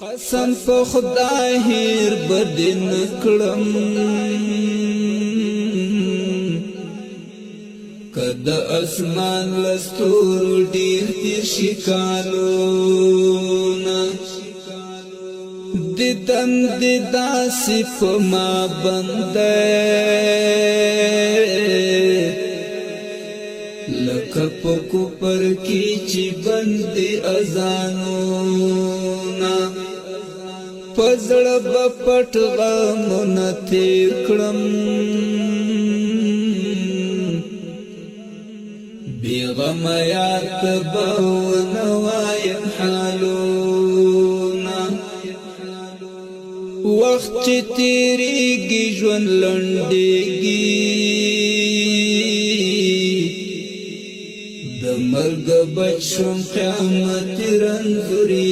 قسم په خدای هیر بدن کړم کد اسمان لستور ډیر تیر شکالونا دیدن دیدا صف ما بنده لکه پکو پر کی چی بندی ازانونا پزړ بپټ غمون تیر کړم بی غم یاد بونوایم حالونا وخت چې تیریږي ژوند لنډیږي د مرګ بچ شوم قیامت رنځوري